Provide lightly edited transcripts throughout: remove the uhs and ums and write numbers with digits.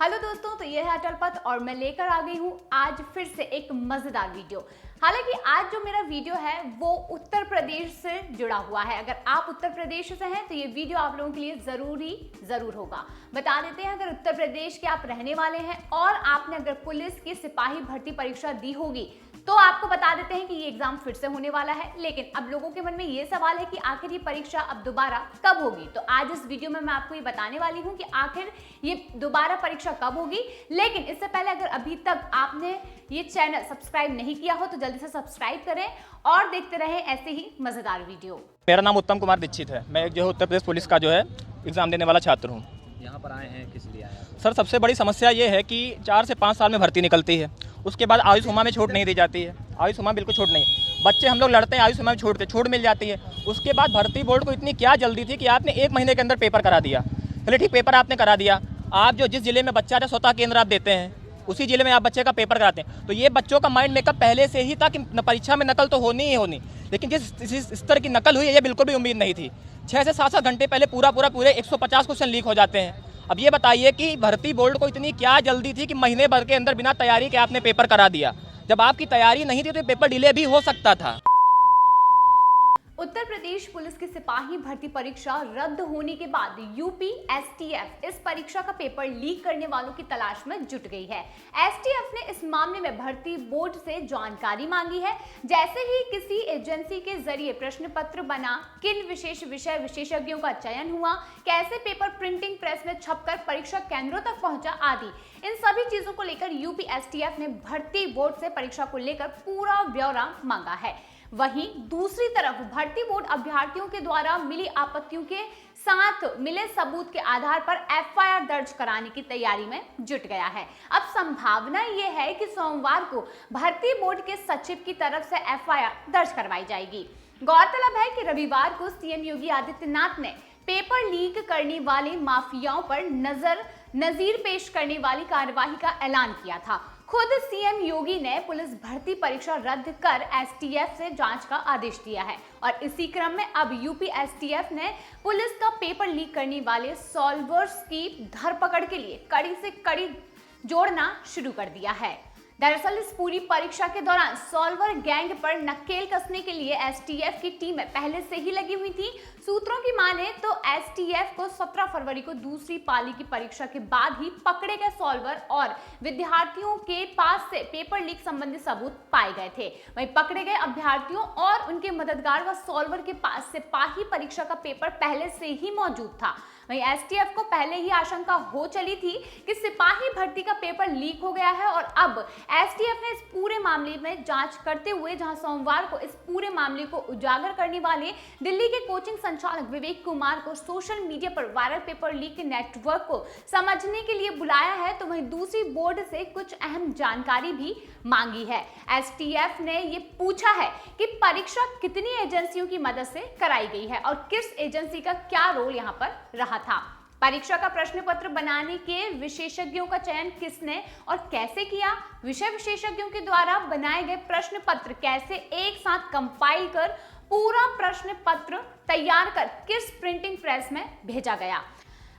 Hello दोस्तों, तो ये है अटल पथ और मैं लेकर आ गई हूँ आज फिर से एक मजेदार वीडियो। हालांकि आज जो मेरा वीडियो है वो उत्तर प्रदेश से जुड़ा हुआ है। अगर आप उत्तर प्रदेश से हैं तो ये वीडियो आप लोगों के लिए जरूर होगा। बता देते हैं, अगर उत्तर प्रदेश के आप रहने वाले हैं और आपने अगर पुलिस की सिपाही भर्ती परीक्षा दी होगी तो आपको बता देते हैं कि ये एग्जाम फिर से होने वाला है। लेकिन अब लोगों के मन में ये सवाल है कि आखिर ये परीक्षा अब दोबारा कब होगी। तो आज इस वीडियो में मैं आपको ये बताने वाली हूँ कि आखिर ये दोबारा परीक्षा कब होगी। लेकिन इससे पहले अगर अभी तक आपने ये चैनल सब्सक्राइब नहीं किया हो तो जल्दी से सब्सक्राइब करें और देखते रहें ऐसे ही मजेदार वीडियो। मेरा नाम उत्तम कुमार दीक्षित है। मैं जो उत्तर प्रदेश पुलिस का जो है एग्जाम देने वाला छात्र हूँ। यहाँ पर आए हैं किस लिए आए हैं? सर, सबसे बड़ी समस्या ये है कि 4 से 5 साल में भर्ती निकलती है, उसके बाद आयु सीमा में छूट नहीं दी जाती है। आयु सीमा बिल्कुल छूट नहीं, बच्चे हम लोग लड़ते हैं, आयु सीमा में छूट मिल जाती है। उसके बाद भर्ती बोर्ड को इतनी क्या जल्दी थी कि आपने 1 महीने के अंदर पेपर करा दिया। चलिए ठीक, पेपर आपने करा दिया, आप जो जिस जिले में बच्चा है स्वतः केंद्र आप देते हैं, उसी जिले में आप बच्चे का पेपर कराते हैं। तो ये बच्चों का माइंड मेकअप पहले से ही था कि परीक्षा में नकल तो होनी ही होनी। लेकिन जिस स्तर की नकल हुई है ये बिल्कुल भी उम्मीद नहीं थी। 6 से 7 घंटे पहले पूरे 150 क्वेश्चन लीक हो जाते हैं। अब ये बताइए कि भर्ती बोर्ड को इतनी क्या जल्दी थी कि महीने भर के अंदर बिना तैयारी के आपने पेपर करा दिया। जब आपकी तैयारी नहीं थी तो पेपर डिले भी हो सकता था। उत्तर प्रदेश पुलिस की सिपाही भर्ती परीक्षा रद्द होने के बाद यूपी एसटीएफ इस परीक्षा का पेपर लीक करने वालों की तलाश में जुट गई है। एसटीएफ ने इस मामले में भर्ती बोर्ड से जानकारी मांगी है। जैसे ही किसी एजेंसी के जरिए प्रश्न पत्र बना, किन विशेष विषय विशेषज्ञों का चयन हुआ, कैसे पेपर प्रिंटिंग प्रेस में छपकर परीक्षा केंद्रों तक पहुंचा आदि, इन सभी चीजों को लेकर यूपी एसटीएफ ने भर्ती बोर्ड से परीक्षा को लेकर पूरा ब्यौरा मांगा है। वहीं दूसरी तरफ भर्ती बोर्ड अभ्यर्थियों के द्वारा मिली आपत्तियों के साथ मिले सबूत के आधार पर एफआईआर दर्ज कराने की तैयारी में जुट गया है। अब संभावना यह है कि सोमवार को भर्ती बोर्ड के सचिव की तरफ से एफआईआर दर्ज करवाई जाएगी। गौरतलब है कि रविवार को सीएम योगी आदित्यनाथ ने पेपर लीक करने वाले माफियाओं पर नजीर पेश करने वाली कार्यवाही का ऐलान किया था। खुद सीएम योगी ने पुलिस भर्ती परीक्षा रद्द कर एसटीएफ से जांच का आदेश दिया है और इसी क्रम में अब यूपी एसटीएफ ने पुलिस का पेपर लीक करने वाले सॉल्वर्स की धरपकड़ के लिए कड़ी से कड़ी जोड़ना शुरू कर दिया है। दरअसल इस पूरी परीक्षा के दौरान सॉल्वर गैंग पर नकेल कसने के लिए एसटीएफ की टीमें पहले से ही लगी हुई थी। सूत्रों की माने तो एसटीएफ को 17 फरवरी को दूसरी पाली की परीक्षा के बाद ही पकड़े गए सॉल्वर और विद्यार्थियों के पास से पेपर लीक संबंधी सबूत पाए गए थे। वहीं पकड़े गए अभ्यर्थियों और उनके मददगार व सॉल्वर के पास सिपाही परीक्षा का पेपर पहले से ही मौजूद था। वहीं एसटीएफ को पहले ही आशंका हो चली थी कि सिपाही भर्ती का पेपर लीक हो गया है और अब एसटीएफ ने इस पूरे मामले में जांच करते हुए जहां सोमवार को इस पूरे मामले को उजागर करने वाले दिल्ली के कोचिंग संचालक विवेक कुमार को सोशल मीडिया पर वायरल पेपर लीक के नेटवर्क को समझने के लिए बुलाया है, तो वहीं दूसरी बोर्ड से कुछ अहम जानकारी भी मांगी है। एसटीएफ ने ये पूछा है कि परीक्षा कितनी एजेंसियों की मदद से कराई गई है और किस एजेंसी का क्या रोल यहाँ पर रहा था। परीक्षा का प्रश्न पत्र बनाने के विशेषज्ञों का चयन किसने और कैसे किया, विषय विशेषज्ञों के द्वारा बनाए गए प्रश्न पत्र कैसे एक साथ कंपाइल कर पूरा प्रश्न पत्र तैयार कर किस प्रिंटिंग प्रेस में भेजा गया।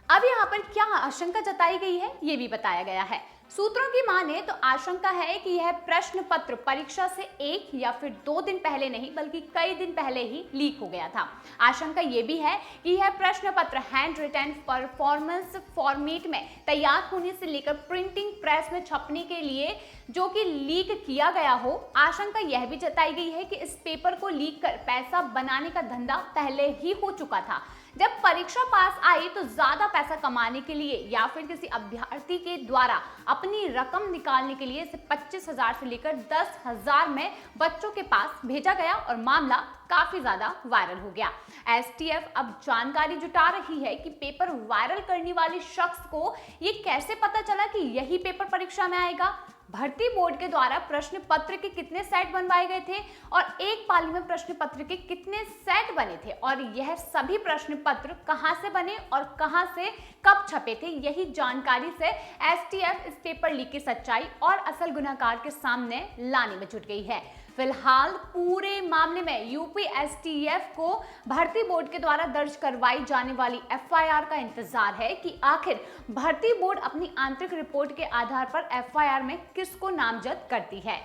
अब यहाँ पर क्या आशंका जताई गई है ये भी बताया गया है। सूत्रों की माने तो आशंका है कि यह प्रश्न पत्र परीक्षा से 1 या फिर 2 दिन पहले नहीं बल्कि कई दिन पहले ही लीक हो गया था। आशंका यह भी है कि यह प्रश्न पत्र हैंड रिटन परफॉर्मेंस फॉर्मेट में तैयार होने से लेकर प्रिंटिंग प्रेस में छपने के लिए जो कि लीक किया गया हो। आशंका यह भी जताई गई है कि इस पेपर को लीक कर पैसा बनाने का धंधा पहले ही हो चुका था। जब परीक्षा पास आई तो ज्यादा पैसा कमाने के लिए या फिर किसी अभ्यर्थी के द्वारा अपनी रकम निकालने के लिए इसे 25,000 से लेकर 10,000 में बच्चों के पास भेजा गया और मामला काफी ज्यादा वायरल हो गया। एसटीएफ अब जानकारी जुटा रही है कि पेपर वायरल करने वाले शख्स को ये कैसे पता चला कि यही पेपर परीक्षा में आएगा। भर्ती बोर्ड के द्वारा प्रश्न पत्र के कितने सेट बनवाए गए थे और एक पाली में प्रश्न पत्र के कितने सेट बने थे और यह सभी प्रश्न पत्र कहां से बने और कहां से कब छपे थे, यही जानकारी से एसटीएफ इस पेपर लीक की सच्चाई और असल गुनहगार के सामने लाने में जुट गई है। फिलहाल पूरे मामले में यूपी एसटीएफ को भर्ती बोर्ड के द्वारा दर्ज करवाई जाने वाली एफआईआर का इंतजार है कि आखिर भर्ती बोर्ड अपनी आंतरिक रिपोर्ट के आधार पर एफआईआर में किसको नामजद करती है।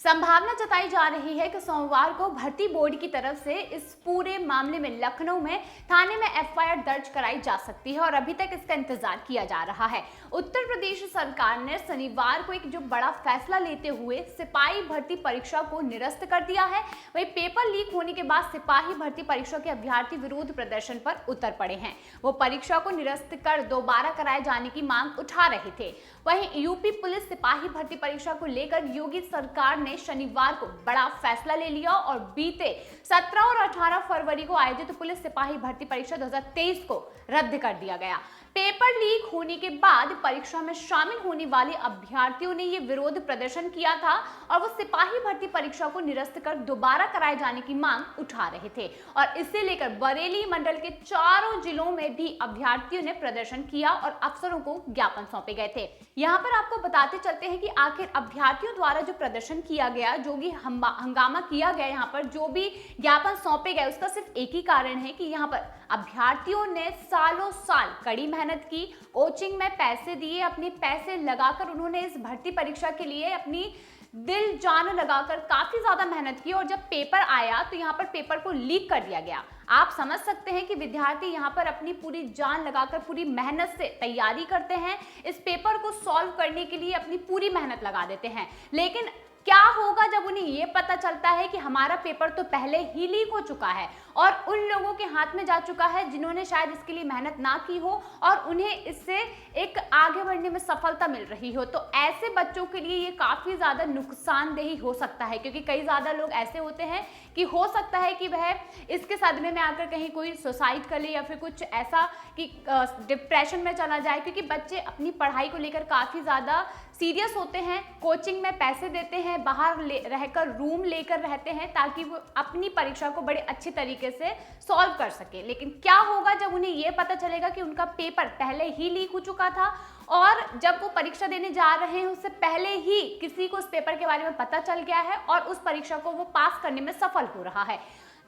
संभावना जताई जा रही है कि सोमवार को भर्ती बोर्ड की तरफ से इस पूरे मामले में लखनऊ में थाने में एफआईआर दर्ज कराई जा सकती है और अभी तक इसका इंतजार किया जा रहा है। उत्तर प्रदेश सरकार ने शनिवार को एक जो बड़ा फैसला लेते हुए सिपाही भर्ती परीक्षा को निरस्त कर दिया है। वही पेपर लीक होने के बाद सिपाही भर्ती परीक्षा के अभ्यर्थी विरोध प्रदर्शन पर उतर पड़े हैं। वो परीक्षा को निरस्त कर दोबारा कराए जाने की मांग उठा रहे थे। वहीं यूपी पुलिस सिपाही भर्ती परीक्षा को लेकर योगी सरकार ने शनिवार को बड़ा फैसला ले लिया और बीते 17 और 18 फरवरी को आयोजित पुलिस सिपाही भर्ती परीक्षा 2023 को रद्द कर दिया गया। पेपर लीक होने के बाद परीक्षा में शामिल होने वाले अभ्यर्थियों ने ये विरोध प्रदर्शन किया था और वो सिपाही भर्ती परीक्षा को निरस्त कर दोबारा कराए जाने की मांग उठा रहे थे और इसे लेकर बरेली मंडल के चारों जिलों में भी अभ्यर्थियों ने प्रदर्शन किया और अफसरों को ज्ञापन सौंपे गए थे। यहाँ पर आपको बताते चलते हैं कि आखिर अभ्यर्थियों द्वारा जो प्रदर्शन किया गया, जो भी हंगामा किया गया, यहाँ पर जो भी ज्ञापन सौंपे गए, उसका सिर्फ एक ही कारण है कि यहाँ पर अभ्यर्थियों ने सालों साल कड़ी मेहनत की, कोचिंग में पैसे दिए, अपने पैसे लगाकर उन्होंने इस भर्ती परीक्षा के लिए अपनी दिल जान लगाकर काफी ज्यादा मेहनत की और जब पेपर आया तो यहाँ पर पेपर को लीक कर दिया गया। आप समझ सकते हैं कि विद्यार्थी यहाँ पर अपनी पूरी जान लगाकर पूरी मेहनत से तैयारी करते हैं, इस पेपर को सॉल्व करने के लिए अपनी पूरी मेहनत लगा देते हैं, लेकिन क्या होगा जब उन्हें ये पता चलता है कि हमारा पेपर तो पहले ही लीक हो चुका है और उन लोगों के हाथ में जा चुका है जिन्होंने शायद इसके लिए मेहनत ना की हो और उन्हें इससे एक आगे बढ़ने में सफलता मिल रही हो। तो ऐसे बच्चों के लिए ये काफी ज्यादा नुकसानदेही हो सकता है, क्योंकि कई ज्यादा लोग ऐसे होते हैं कि हो सकता है कि वह इसके सदमे में आकर कहीं कोई सुसाइड कर ले या फिर कुछ ऐसा कि डिप्रेशन में चला जाए, क्योंकि बच्चे अपनी पढ़ाई को लेकर काफी ज्यादा सीरियस होते हैं, कोचिंग में पैसे देते हैं, बाहर रहकर रूम लेकर रहते हैं ताकि वो अपनी परीक्षा को बड़े अच्छे तरीके से सॉल्व कर सके। लेकिन क्या होगा जब उन्हें ये पता चलेगा कि उनका पेपर पहले ही लीक हो चुका था और जब वो परीक्षा देने जा रहे हैं उससे पहले ही किसी को उस पेपर के बारे में पता चल गया है और उस परीक्षा को वो पास करने में सफल हो रहा है,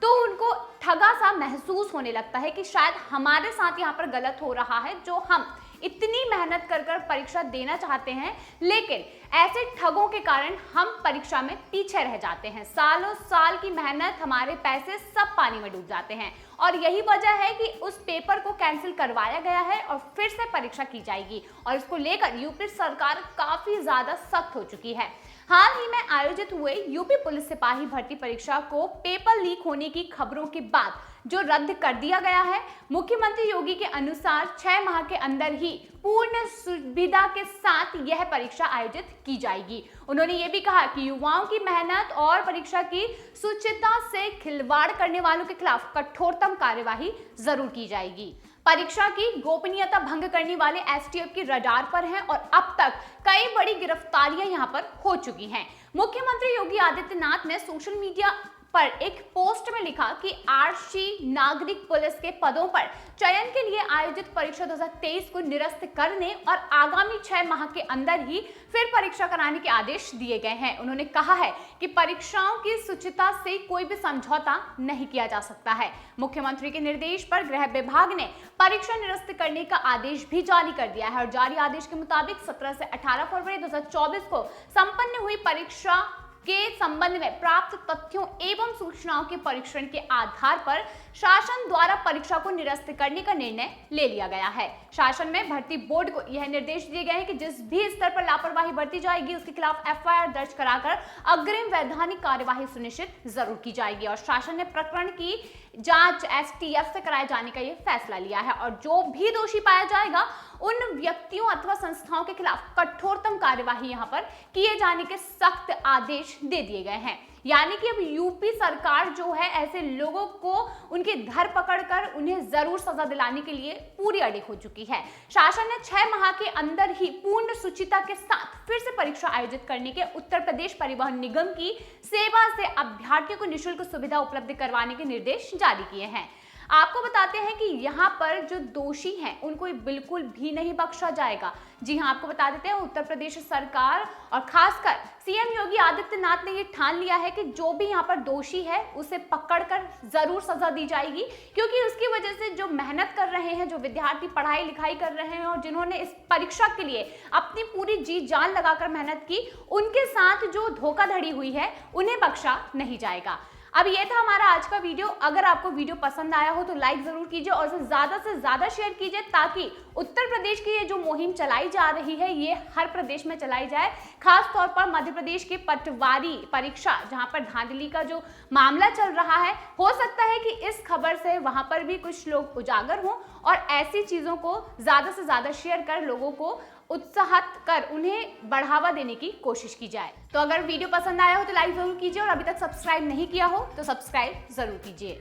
तो उनको ठगा सा महसूस होने लगता है कि शायद हमारे साथ यहाँ पर गलत हो रहा है, जो हम इतनी मेहनत कर परीक्षा देना चाहते हैं लेकिन ऐसे ठगों के कारण हम परीक्षा में पीछे रह जाते हैं। सालों साल की मेहनत, हमारे पैसे सब पानी में डूब जाते हैं और यही वजह है कि उस पेपर को कैंसिल करवाया गया है और फिर से परीक्षा की जाएगी और इसको लेकर यूपी सरकार काफी ज्यादा सख्त हो चुकी है। हाल ही में आयोजित हुए यूपी पुलिस सिपाही भर्ती परीक्षा को पेपर लीक होने की खबरों के बाद जो रद्द कर दिया गया है, मुख्यमंत्री योगी के अनुसार 6 माह के अंदर ही पूर्ण सुविधा के साथ यह परीक्षा आयोजित की जाएगी। उन्होंने ये भी कहा कि युवाओं की मेहनत और परीक्षा की शुचिता से खिलवाड़ करने वालों के खिलाफ कठोरतम कार्यवाही जरूर की जाएगी। परीक्षा की गोपनीयता भंग करने वाले एसटीएफ की रडार पर हैं और अब तक कई बड़ी गिरफ्तारियां यहां पर हो चुकी हैं। मुख्यमंत्री योगी आदित्यनाथ ने सोशल मीडिया पर एक पोस्ट में लिखा कि आरक्षी नागरिक पुलिस के पदों पर चयन के लिए आयोजित परीक्षा 2023 को निरस्त करने और आगामी 6 माह के अंदर ही फिर परीक्षा कराने के आदेश दिए गए हैं। उन्होंने कहा है कि परीक्षाओं की शुचिता से कोई भी समझौता नहीं किया जा सकता है। मुख्यमंत्री के निर्देश पर गृह विभाग ने परीक्षा निरस्त करने का आदेश भी जारी कर दिया है और जारी आदेश के मुताबिक 17 से 18 फरवरी 2024 को संपन्न हुई परीक्षा के संबंध में प्राप्त तथ्यों एवं सूचनाओं के परीक्षण के आधार पर शासन द्वारा परीक्षा को निरस्त करने का निर्णय ले लिया गया है। शासन में भर्ती बोर्ड को यह निर्देश दिए गए हैं कि जिस भी स्तर पर लापरवाही बरती जाएगी उसके खिलाफ एफआईआर दर्ज कराकर अग्रिम वैधानिक कार्यवाही सुनिश्चित जरूर की जाएगी और शासन ने प्रकरण की जांच एसटीएफ से कराए जाने का यह फैसला लिया है और जो भी दोषी पाया जाएगा उन व्यक्तियों अथवा संस्थाओं के खिलाफ कठोरतम कार्यवाही यहां पर किए जाने के सख्त आदेश दे दिए गए हैं। यानी कि अब यूपी सरकार जो है ऐसे लोगों को उनकी धर पकड़ कर उन्हें जरूर सजा दिलाने के लिए पूरी अड़ी हो चुकी है। शासन ने 6 माह के अंदर ही पूर्ण शुचिता के साथ फिर से परीक्षा आयोजित करने के उत्तर प्रदेश परिवहन निगम की सेवा से अभ्यर्थियों को निःशुल्क सुविधा उपलब्ध करवाने के निर्देश जारी किए हैं। आपको बताते हैं कि यहाँ पर जो दोषी हैं उनको बिल्कुल भी नहीं बख्शा जाएगा। जी हाँ, आपको बता देते हैं उत्तर प्रदेश सरकार और खासकर सीएम योगी आदित्यनाथ ने ये ठान लिया है कि जो भी यहाँ पर दोषी है उसे पकड़कर जरूर सजा दी जाएगी, क्योंकि उसकी वजह से जो मेहनत कर रहे हैं, जो विद्यार्थी पढ़ाई लिखाई कर रहे हैं और जिन्होंने इस परीक्षा के लिए अपनी पूरी जी जान लगाकर मेहनत की, उनके साथ जो धोखाधड़ी हुई है उन्हें बख्शा नहीं जाएगा। अब ये था हमारा आज का वीडियो। अगर आपको वीडियो पसंद आया हो तो लाइक जरूर कीजिए और से ज्यादा शेयर कीजिए, ताकि उत्तर प्रदेश की ये जो मुहिम चलाई जा रही है ये हर प्रदेश में चलाई जाए। खास तौर पर मध्य प्रदेश के पटवारी परीक्षा, जहां पर धांधली का जो मामला चल रहा है, हो सकता है कि इस खबर से वहां पर भी कुछ लोग उजागर हों और ऐसी चीजों को ज्यादा से ज्यादा शेयर कर लोगों को उत्साहित कर उन्हें बढ़ावा देने की कोशिश की जाए। तो अगर वीडियो पसंद आया हो तो लाइक जरूर कीजिए और अभी तक सब्सक्राइब नहीं किया हो तो सब्सक्राइब जरूर कीजिए।